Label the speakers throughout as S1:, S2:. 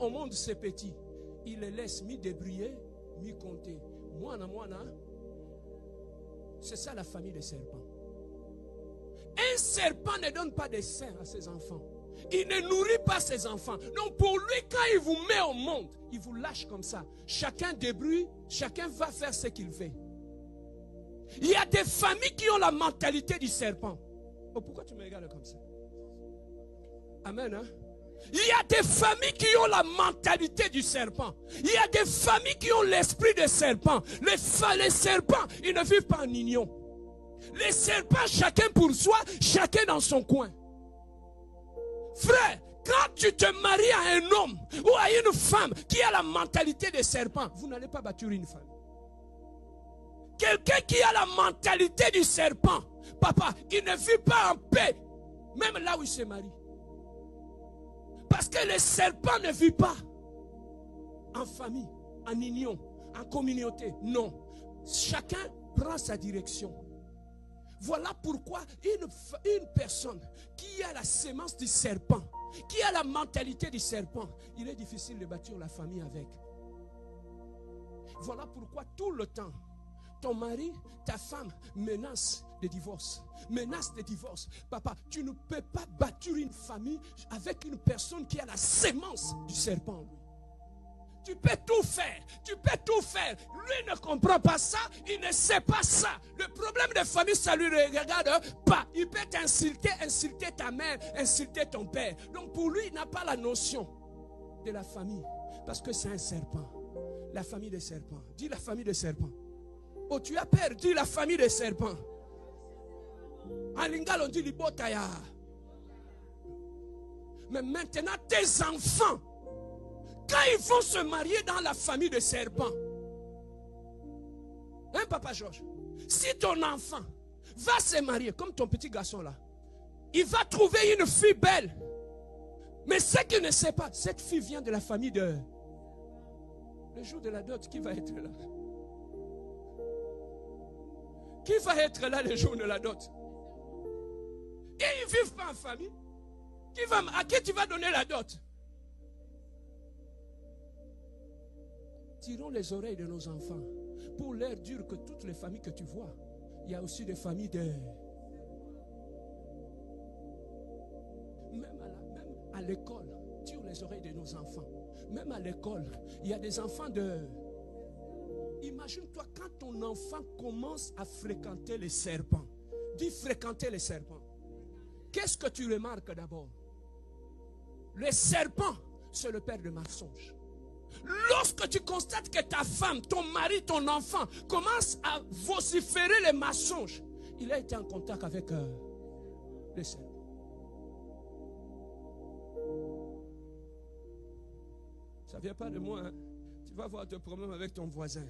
S1: au monde ces petits, il les laisse mi-débrouiller, mi-compter. Moana. C'est ça la famille des serpents. Un serpent ne donne pas de sein à ses enfants. Il ne nourrit pas ses enfants. Donc pour lui, quand il vous met au monde, il vous lâche comme ça. Chacun débrouille, chacun va faire ce qu'il veut. Il y a des familles qui ont la mentalité du serpent. Oh, pourquoi tu me regardes comme ça? Amen, hein? Il y a des familles qui ont la mentalité du serpent. Il y a des familles qui ont l'esprit du serpent. Les serpents, ils ne vivent pas en union. Les serpents, chacun pour soi, chacun dans son coin. Frère, quand tu te maries à un homme ou à une femme qui a la mentalité des serpents, vous n'allez pas bâtir une famille. Quelqu'un qui a la mentalité du serpent, papa, il ne vit pas en paix, même là où il se marie. Parce que le serpent ne vit pas en famille, en union, en communauté. Non. Chacun prend sa direction. Voilà pourquoi une personne qui a la sémence du serpent, qui a la mentalité du serpent, il est difficile de bâtir la famille avec. Voilà pourquoi tout le temps, ton mari, ta femme menace de divorce. Menace de divorce. Papa, tu ne peux pas bâtir une famille avec une personne qui a la sémence du serpent. Tu peux tout faire. Tu peux tout faire. Lui ne comprend pas ça. Il ne sait pas ça. Le problème de famille, ça lui regarde pas. Il peut t'insulter, insulter ta mère, insulter ton père. Donc pour lui, il n'a pas la notion de la famille. Parce que c'est un serpent. La famille des serpents. Dis la famille des serpents. Oh, tu as peur. Dis la famille des serpents. En lingala, on dit libotaya. Mais maintenant, tes enfants, quand ils vont se marier dans la famille de serpents, hein, Papa Georges, si ton enfant va se marier, comme ton petit garçon là, il va trouver une fille belle. Mais ce qu'il ne sait pas, cette fille vient de la famille de... Le jour de la dot, qui va être là? Qui va être là le jour de la dot? Et ils ne vivent pas en famille. À qui tu vas donner la dot? Tirons les oreilles de nos enfants pour leur dire que toutes les familles que tu vois, il y a aussi des familles de... Même à l'école, tire les oreilles de nos enfants. Même à l'école, il y a des enfants de... Imagine-toi quand ton enfant commence à fréquenter les serpents. Dis fréquenter les serpents. Qu'est-ce que tu remarques d'abord? Le serpent, c'est le père de mensonges. Lorsque tu constates que ta femme, ton mari, ton enfant commence à vociférer les mensonges, il a été en contact avec le serpent. Ça ne vient pas de moi, hein? Tu vas avoir des problèmes avec ton voisin.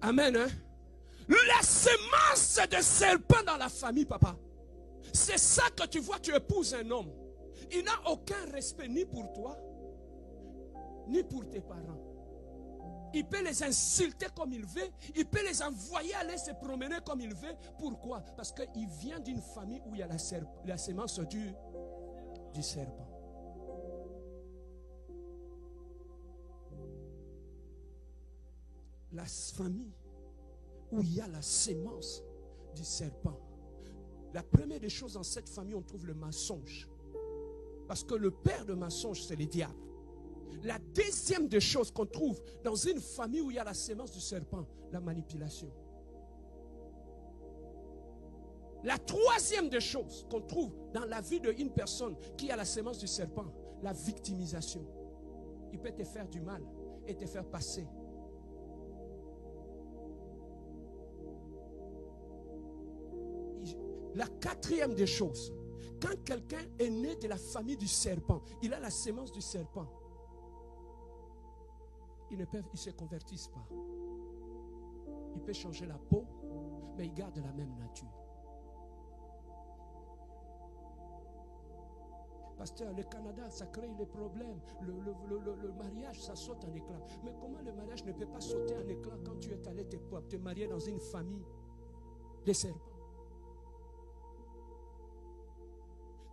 S1: Amen, hein? La semence de serpent dans la famille, papa. C'est ça que tu vois, tu épouses un homme. Il n'a aucun respect ni pour toi, ni pour tes parents. Il peut les insulter comme il veut. Il peut les envoyer aller se promener comme il veut. Pourquoi? Parce qu'il vient d'une famille où il y a la sémence du serpent. La famille où il y a la sémence du serpent. La première des choses dans cette famille, on trouve le mensonge. Parce que le père de mensonge, c'est le diable. La deuxième des choses qu'on trouve dans une famille où il y a la sémence du serpent, la manipulation. La troisième des choses qu'on trouve dans la vie d'une personne qui a la sémence du serpent, la victimisation. Il peut te faire du mal et te faire passer. La quatrième des choses, quand quelqu'un est né de la famille du serpent, il a la sémence du serpent. Ils ne se convertissent pas. Il peut changer la peau, mais il garde la même nature. Pasteur, le Canada, ça crée des problèmes. Le mariage, ça saute en éclat. Mais comment le mariage ne peut pas sauter en éclat quand tu es allé te marier dans une famille de serpents?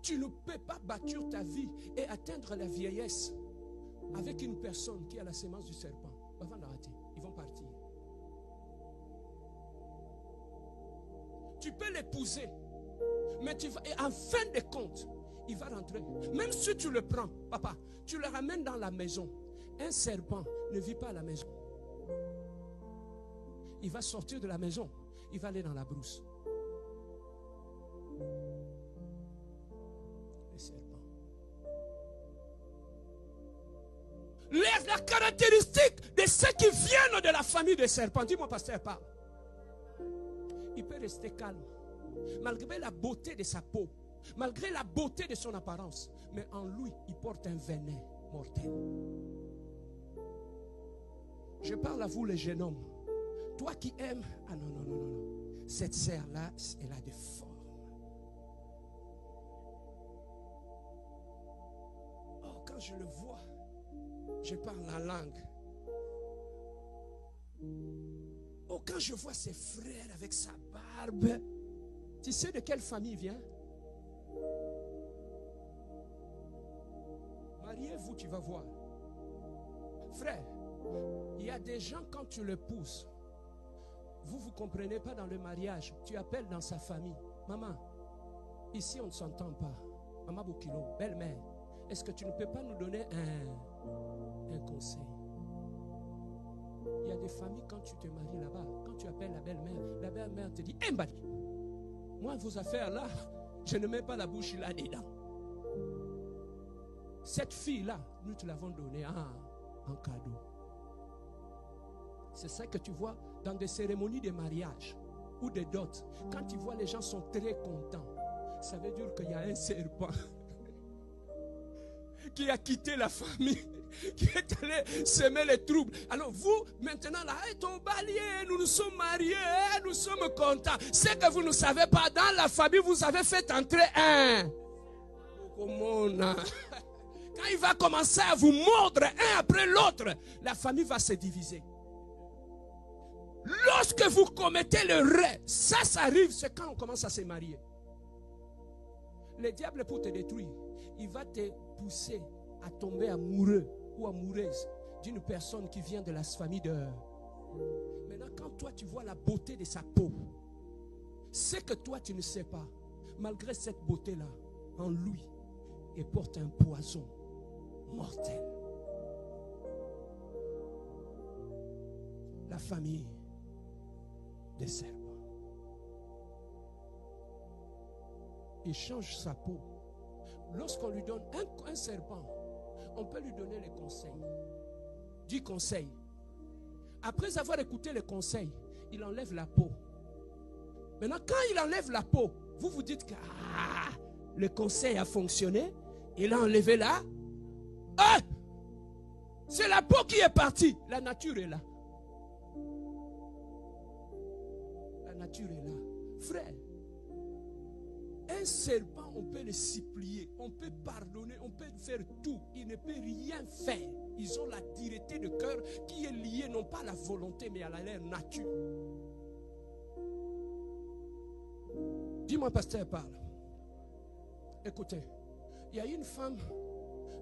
S1: Tu ne peux pas bâtir ta vie et atteindre la vieillesse avec une personne qui a la sémence du serpent, ils vont partir. Tu peux l'épouser, mais en fin de compte, il va rentrer. Même si tu le prends, papa, tu le ramènes dans la maison. Un serpent ne vit pas à la maison. Il va sortir de la maison, il va aller dans la brousse. Les serpents. La caractéristique de ceux qui viennent de la famille des serpents, dis-moi, pasteur, parle. Il peut rester calme, malgré la beauté de sa peau, malgré la beauté de son apparence, mais en lui, il porte un venin mortel. Je parle à vous, les jeunes hommes. Toi qui aimes, ah non, non, non, non, non. Cette sœur-là, elle a des formes. Oh, quand je le vois, je parle la langue. Oh, quand je vois ses frères avec sa barbe, tu sais de quelle famille il vient? Mariez-vous, tu vas voir. Frère, il y a des gens, quand tu le pousses, vous ne comprenez pas dans le mariage, tu appelles dans sa famille. Maman, ici on ne s'entend pas. Maman Boukilo, belle-mère, est-ce que tu ne peux pas nous donner un conseil? Il y a des familles, quand tu te maries là-bas, quand tu appelles la belle-mère te dit, hey, Mbali, moi vos affaires là, je ne mets pas la bouche là-dedans. Cette fille-là, nous te l'avons donnée en cadeau. C'est ça que tu vois dans des cérémonies de mariage ou de dot. Quand tu vois les gens sont très contents, ça veut dire qu'il y a un serpent qui a quitté la famille, qui est allé semer les troubles. Alors vous, maintenant là, ton balier, nous nous sommes mariés, nous sommes contents. C'est que vous ne savez pas, dans la famille, vous avez fait entrer un. Quand il va commencer à vous mordre un après l'autre, la famille va se diviser. Lorsque vous commettez le rêve, ça arrive, c'est quand on commence à se marier. Le diable, pour te détruire, il va te pousser à tomber amoureux ou amoureuse d'une personne qui vient de la famille de... Maintenant, quand toi tu vois la beauté de sa peau, c'est que toi tu ne sais pas, malgré cette beauté-là, en lui, il porte un poison mortel. La famille des serpents. Il change sa peau. Lorsqu'on lui donne un serpent, on peut lui donner les conseils. Du conseil. Après avoir écouté les conseils, il enlève la peau. Maintenant, quand il enlève la peau, vous vous dites que le conseil a fonctionné. Il a enlevé là. C'est la peau qui est partie. La nature est là. La nature est là. Frère, un serpent, on peut le supplier, on peut pardonner, on peut faire tout. Il ne peut rien faire. Ils ont la dureté de cœur qui est liée non pas à la volonté, mais à leur nature. Dis-moi, pasteur, parle. Écoutez, il y a une femme,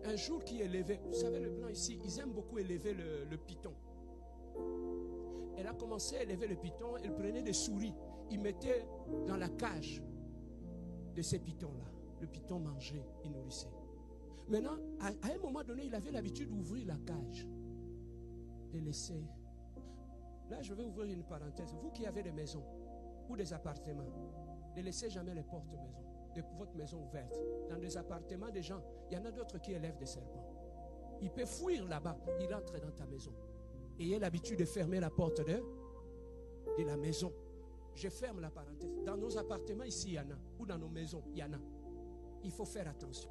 S1: un jour, qui élevait, vous savez, le blanc ici, ils aiment beaucoup élever le python. Elle a commencé à élever le python, elle prenait des souris, il mettait dans la cage de ces pythons-là. Le python mangeait, il nourrissait. Maintenant, à un moment donné, il avait l'habitude d'ouvrir la cage, de laisser. Là, je vais ouvrir une parenthèse. Vous qui avez des maisons ou des appartements, ne laissez jamais les portes maison, de votre maison ouvertes. Dans des appartements des gens, il y en a d'autres qui élèvent des serpents. Il peut fuir là-bas, il entre dans ta maison. Ayez l'habitude de fermer la porte de la maison. Je ferme la parenthèse. Dans nos appartements ici, il y en a. Ou dans nos maisons, il y en a. Il faut faire attention.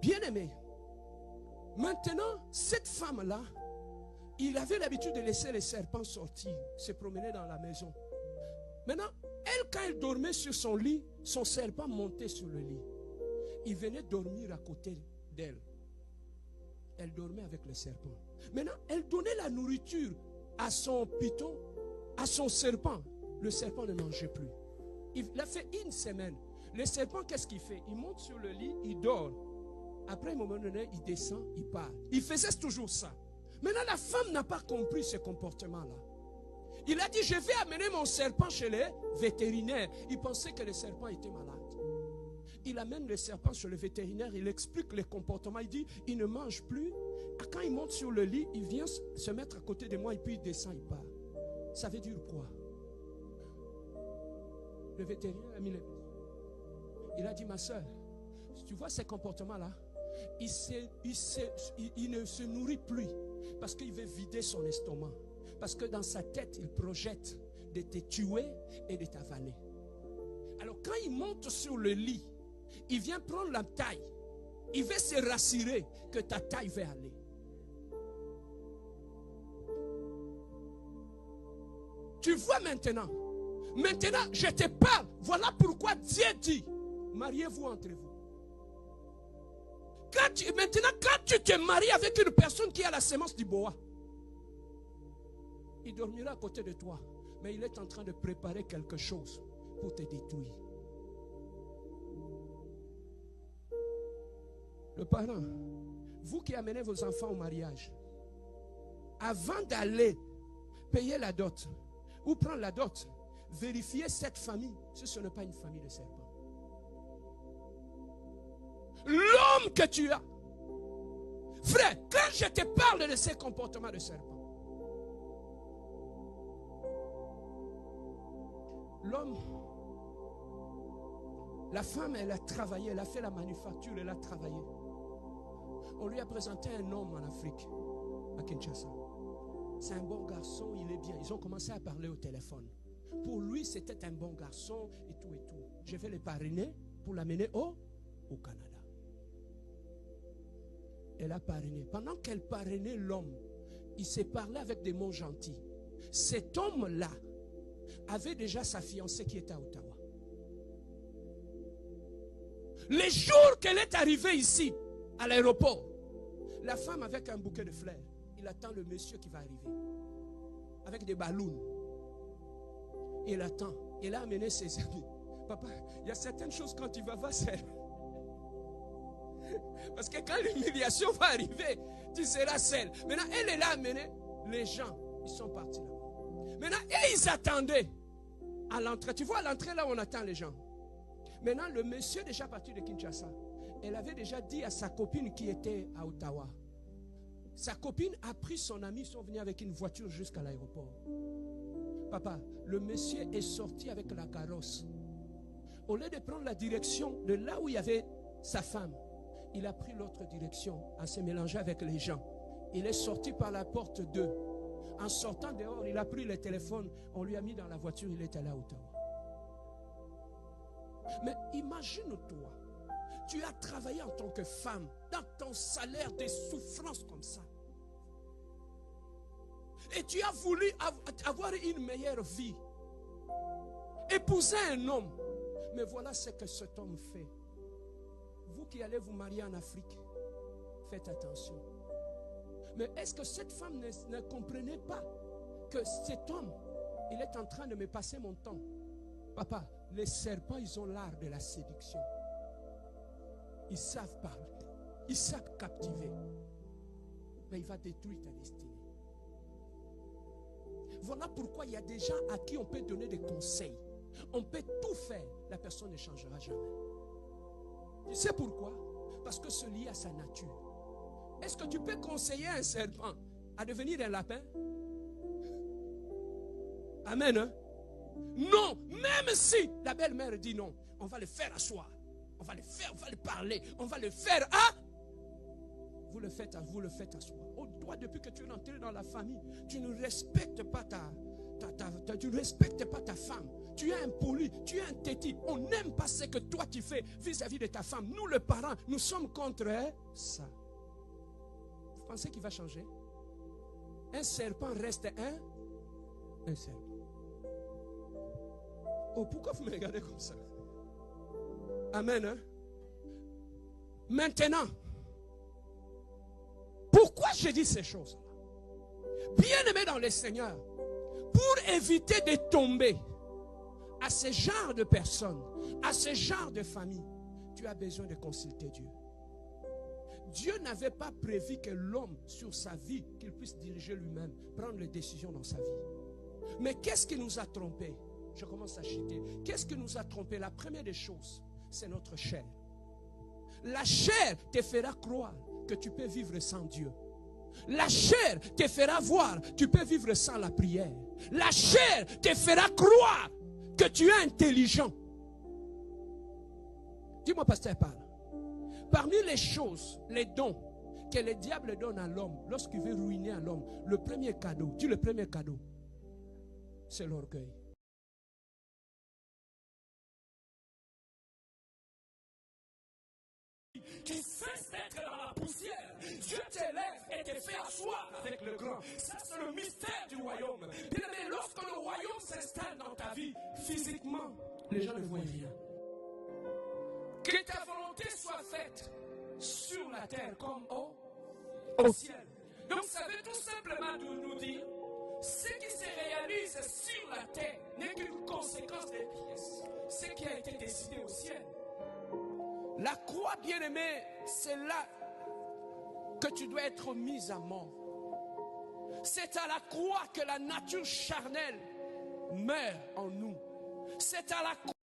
S1: Bien-aimé, maintenant, cette femme-là, il avait l'habitude de laisser les serpents sortir, se promener dans la maison. Maintenant, elle, quand elle dormait sur son lit, son serpent montait sur le lit. Il venait dormir à côté d'elle. Elle dormait avec le serpent. Maintenant, elle donnait la nourriture à son python, à son serpent. Le serpent ne mangeait plus. Il a fait une semaine. Le serpent, qu'est-ce qu'il fait? Il monte sur le lit, il dort. Après un moment donné, il descend, il part. Il faisait toujours ça. Maintenant, la femme n'a pas compris ce comportement-là. Il a dit, je vais amener mon serpent chez les vétérinaires. Il pensait que le serpent était malade. Il amène le serpent chez le vétérinaire, il explique les comportements. Il dit, il ne mange plus. Quand il monte sur le lit, il vient se mettre à côté de moi et puis il descend, il part. Ça veut dire quoi? Le vétérinaire a mis les... Il a dit, ma soeur, tu vois ces comportements-là, il ne se nourrit plus parce qu'il veut vider son estomac. Parce que dans sa tête, il projette de te tuer et de t'avaler. Alors quand il monte sur le lit, il vient prendre la taille. Il veut se rassurer que ta taille va aller. Tu vois maintenant. Maintenant, je te parle. Voilà pourquoi Dieu dit, mariez-vous entre vous. Maintenant, quand tu te maries avec une personne qui a la sémence du boa, il dormira à côté de toi. Mais il est en train de préparer quelque chose pour te détruire. Le parent, vous qui amenez vos enfants au mariage, avant d'aller payer la dot ou prendre la dot, vérifiez cette famille si ce n'est pas une famille de serpents. L'homme que tu as, frère, quand je te parle de ces comportements de serpents, l'homme, la femme, elle a travaillé, elle a fait la manufacture, elle a travaillé. On lui a présenté un homme en Afrique, à Kinshasa. C'est un bon garçon, il est bien. Ils ont commencé à parler au téléphone. Pour lui, c'était un bon garçon et tout et tout. Je vais le parrainer pour l'amener au Canada. Elle a parrainé. Pendant qu'elle parrainait l'homme, il s'est parlé avec des mots gentils. Cet homme-là avait déjà sa fiancée qui était à Ottawa. Les jours qu'elle est arrivée ici, à l'aéroport, la femme avec un bouquet de fleurs, il attend le monsieur qui va arriver, avec des ballons. Il attend. Il a amené ses amis. Papa, il y a certaines choses quand tu vas voir seul. Parce que quand l'humiliation va arriver, tu seras seul. Maintenant, elle a amené les gens. Ils sont partis là. Maintenant, et ils attendaient à l'entrée. Tu vois, à l'entrée, là, on attend les gens. Maintenant, le monsieur déjà parti de Kinshasa, elle avait déjà dit à sa copine qui était à Ottawa. Sa copine a pris son ami, ils sont venus avec une voiture jusqu'à l'aéroport. Papa, le monsieur est sorti avec la carrosse. Au lieu de prendre la direction de là où il y avait sa femme, il a pris l'autre direction en se mélangeant avec les gens. Il est sorti par la porte 2. En sortant dehors, il a pris le téléphone, on lui a mis dans la voiture, il est allé à Ottawa. Mais imagine-toi, tu as travaillé en tant que femme, dans ton salaire, des souffrances comme ça. Et tu as voulu avoir une meilleure vie. Épouser un homme. Mais voilà ce que cet homme fait. Vous qui allez vous marier en Afrique, faites attention. Mais est-ce que cette femme ne comprenait pas que cet homme, il est en train de me passer mon temps? Papa, les serpents, ils ont l'art de la séduction. Ils savent parler. Ils savent captiver. Mais il va détruire ta destinée. Voilà pourquoi il y a des gens à qui on peut donner des conseils. On peut tout faire. La personne ne changera jamais. Tu sais pourquoi? Parce que c'est lié à sa nature. Est-ce que tu peux conseiller un serpent à devenir un lapin? Amen. Hein? Non, même si la belle-mère dit non, on va le faire asseoir. On va le faire, on va le parler, on va le faire. Ah! Vous le faites asseoir. Oh, toi, depuis que tu es entré dans la famille, tu ne respectes pas tu ne respectes pas ta femme. Tu es impoli, tu es un têtu. On n'aime pas ce que toi tu fais vis-à-vis de ta femme. Nous, les parents, nous sommes contre ça. Vous pensez qu'il va changer? Un serpent reste un serpent. Oh, pourquoi vous me regardez comme ça? Amen. Hein? Maintenant, pourquoi je dis ces choses-là? Bien-aimé dans le Seigneur, pour éviter de tomber à ce genre de personnes, à ce genre de famille, tu as besoin de consulter Dieu. Dieu n'avait pas prévu que l'homme, sur sa vie, qu'il puisse diriger lui-même, prendre les décisions dans sa vie. Mais qu'est-ce qui nous a trompés? Je commence à chuter. Qu'est-ce qui nous a trompés? La première des choses, c'est notre chair. La chair te fera croire que tu peux vivre sans Dieu. La chair te fera voir que tu peux vivre sans la prière. La chair te fera croire que tu es intelligent. Dis-moi, pasteur, parle. Parmi les choses, les dons que le diable donne à l'homme, lorsqu'il veut ruiner à l'homme, le premier cadeau, le premier cadeau, c'est l'orgueil. Qui cesse d'être dans la poussière. Dieu t'élève et te fait asseoir avec le grand. Ça, c'est le mystère du royaume. Bien aimé, lorsque le royaume s'installe dans ta vie, physiquement, les gens ne voient rien. Que ta volonté soit faite sur la terre comme au ciel. Donc, ça veut tout simplement nous dire, ce qui se réalise sur la terre n'est qu'une conséquence des pièces. Ce qui a été décidé au ciel. La croix, bien-aimée, c'est là que tu dois être mise à mort. C'est à la croix que la nature charnelle meurt en nous. C'est à la croix